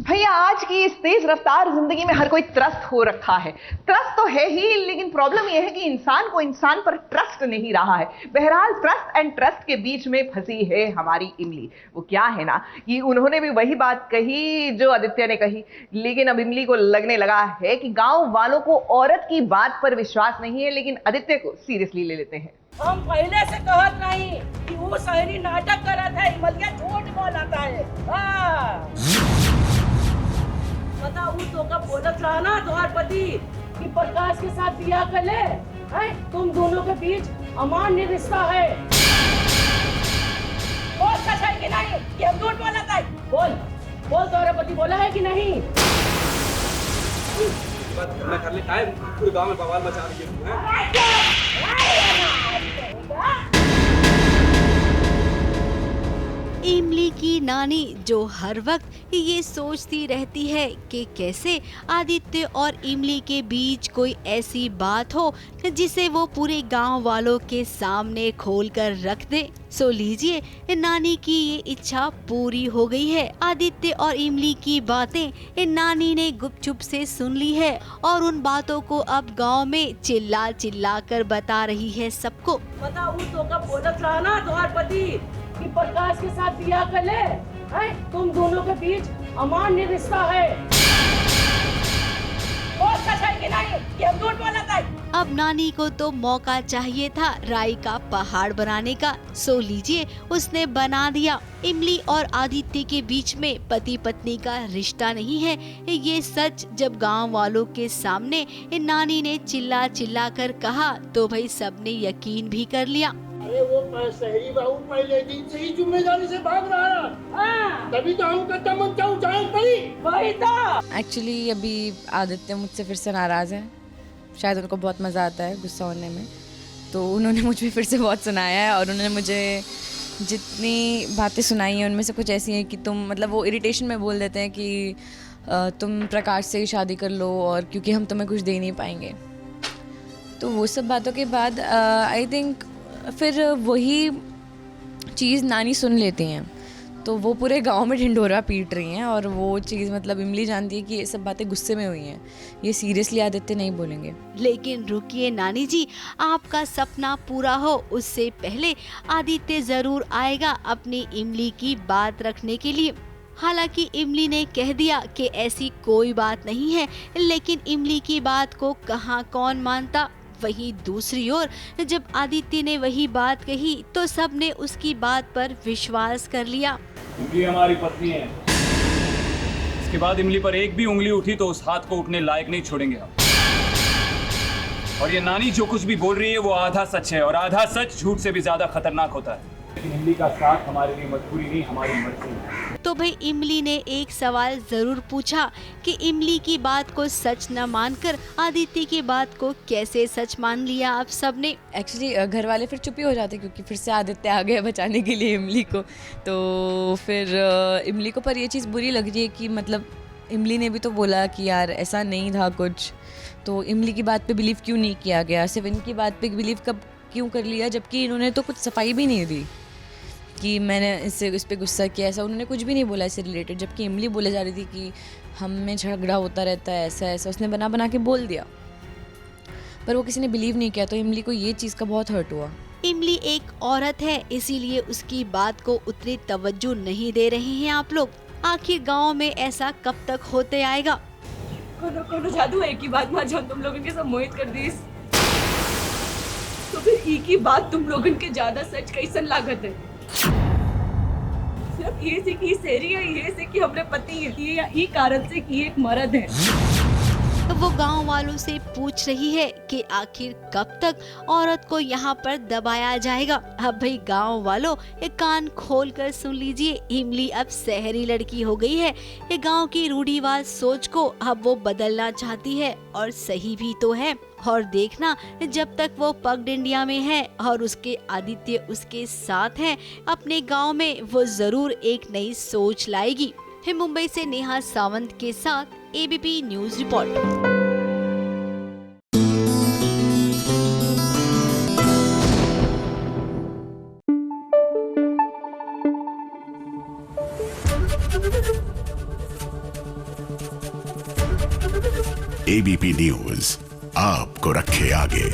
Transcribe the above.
भैया आज की इस तेज रफ्तार जिंदगी में हर कोई त्रस्त हो रखा है। ट्रस्ट तो है ही, लेकिन प्रॉब्लम यह है कि इंसान को इंसान पर ट्रस्ट नहीं रहा है। बहरहाल ट्रस्ट एंड ट्रस्ट के बीच में फंसी है हमारी इमली। वो क्या है ना कि उन्होंने भी वही बात कही जो आदित्य ने कही, लेकिन अब इमली को लगने लगा है कि गांव वालों को औरत की बात पर विश्वास नहीं है, लेकिन आदित्य को सीरियसली ले लेते हैं। हम पहले से कहत नहीं कि वो शहरी नाटक करत है, इमलिया झूठ बोलता है। पता वो तो कब बोलत रहा ना तुम्हार पति कि प्रकाश के साथ बियाह कर ले, हैं? तुम दोनों के बीच अमान्य रिश्ता है। बोल सच है कि नहीं कि हम झूठ बोलता है? बोल बोल तुम्हारा पति बोला है कि नहीं? मैं कर ले टाइम पूरे गांव में बवाल मचा रही है। इमली की नानी जो हर वक्त ये सोचती रहती है कि कैसे आदित्य और इमली के बीच कोई ऐसी बात हो जिसे वो पूरे गांव वालों के सामने खोल कर रख दे। सो लीजिए, नानी की ये इच्छा पूरी हो गई है। आदित्य और इमली की बातें नानी ने गुपचुप से सुन ली है और उन बातों को अब गांव में चिल्ला चिल्ला कर बता रही है सबको। पता वो तो कब बोलत रहा ना तुम्हार पति कि प्रकाश के साथ बियाह कर ले, हैं? तुम दोनों के बीच अमान्य रिश्ता है। बोल सच है कि नहीं कि हम झूठ बोलता है? अब नानी को तो मौका चाहिए था राई का पहाड़ बनाने का। सो लीजिए, उसने बना दिया। इमली और आदित्य के बीच में पति पत्नी का रिश्ता नहीं है, ये सच जब गांव वालों के सामने नानी ने चिल्ला चिल्ला कर कहा तो भाई सबने यकीन भी कर लिया। अरे वो शहरी बाबू पहले दिन से ही जिम्मेदारी से भाग रहा है, तभी तो हम कदम उठाए पड़ी। वही तो। एक्चुअली अभी आदित्य मुझसे फिर से नाराज़ है। शायद उनको बहुत मज़ा आता है गुस्सा होने में, तो उन्होंने मुझे फिर से बहुत सुनाया है और उन्होंने मुझे जितनी बातें सुनाई हैं उनमें से कुछ ऐसी हैं कि तुम मतलब वो इरिटेशन में बोल देते हैं कि तुम प्रकाश से ही शादी कर लो और क्योंकि हम तुम्हें कुछ दे नहीं पाएंगे। तो वो सब बातों के बाद आई थिंक फिर वही चीज़ नानी सुन लेती हैं, तो वो पूरे गांव में ढिंढोरा पीट रही हैं और वो चीज़ मतलब इमली जानती है कि ये सब बातें गुस्से में हुई हैं, ये सीरियसली आदित्य नहीं बोलेंगे। लेकिन रुकिए नानी जी, आपका सपना पूरा हो उससे पहले आदित्य जरूर आएगा अपनी इमली की बात रखने के लिए। हालांकि इमली ने कह दिया कि ऐसी कोई बात नहीं है, लेकिन इमली की बात को कहाँ कौन मानता। वहीं दूसरी ओर जब आदित्य ने वही बात कही तो सबने उसकी बात पर विश्वास कर लिया। इमली हमारी पत्नी है, इसके बाद इमली पर एक भी उंगली उठी तो उस हाथ को उठने लायक नहीं छोड़ेंगे हम। और ये नानी जो कुछ भी बोल रही है वो आधा सच है और आधा सच झूठ से भी ज्यादा खतरनाक होता है। लेकिन इमली का साथ हमारे लिए मजबूरी नहीं, हमारी मर्जी है। तो भाई इमली ने एक सवाल जरूर पूछा कि इमली की बात को सच न मानकर आदित्य की बात को कैसे सच मान लिया आप सबने। एक्चुअली घर वाले फिर चुप ही हो जाते क्योंकि फिर से आदित्य आ गया बचाने के लिए इमली को। तो फिर इमली को पर ये चीज़ बुरी लग रही है कि मतलब इमली ने भी तो बोला कि यार ऐसा नहीं था कुछ, तो इमली की बात पे बिलीव क्यों नहीं किया गया, सिर्फ इनकी बात पे बिलीव कब क्यों कर लिया, जबकि इन्होंने तो कुछ सफाई भी नहीं दी कि मैंने इस पे गुस्सा किया। ऐसा उन्होंने कुछ भी नहीं बोला इससे रिलेटेड, जबकि इमली बोले जा रही थी कि हम में झगड़ा होता रहता है, ऐसा ऐसा उसने बना बना के बोल दिया, पर वो किसी ने बिलीव नहीं किया। तो इमली को ये चीज़ का बहुत हर्ट हुआ। इमली एक औरत है, इसीलिए उसकी बात को उतनी तवज्जो नहीं दे रहे हैं आप लोग। आखिर गांव में ऐसा कब तक होते आएगा? कोनो जादू है की बात जो तुम लोगों के सब मोहित कर दी, तो फिर एक ही बात तुम लोगों के ज्यादा सच कैसन लागत है? सिर्फ ये से कि शहरी है, ये से कि हमरे पति है, ये ही कारण से कि एक मर्द है। वो गांव वालों से पूछ रही है कि आखिर कब तक औरत को यहाँ पर दबाया जाएगा। अब भाई गांव वालों ये कान खोल कर सुन लीजिए, इमली अब शहरी लड़की हो गई है। ये गांव की रूढ़िवाद सोच को अब वो बदलना चाहती है और सही भी तो है। और देखना जब तक वो पगडंडिया में है और उसके आदित्य उसके साथ हैं, अपने गांव में वो जरूर एक नई सोच लाएगी। मुंबई से नेहा सावंत के साथ ABP news report. ABP news आपको रखे आगे।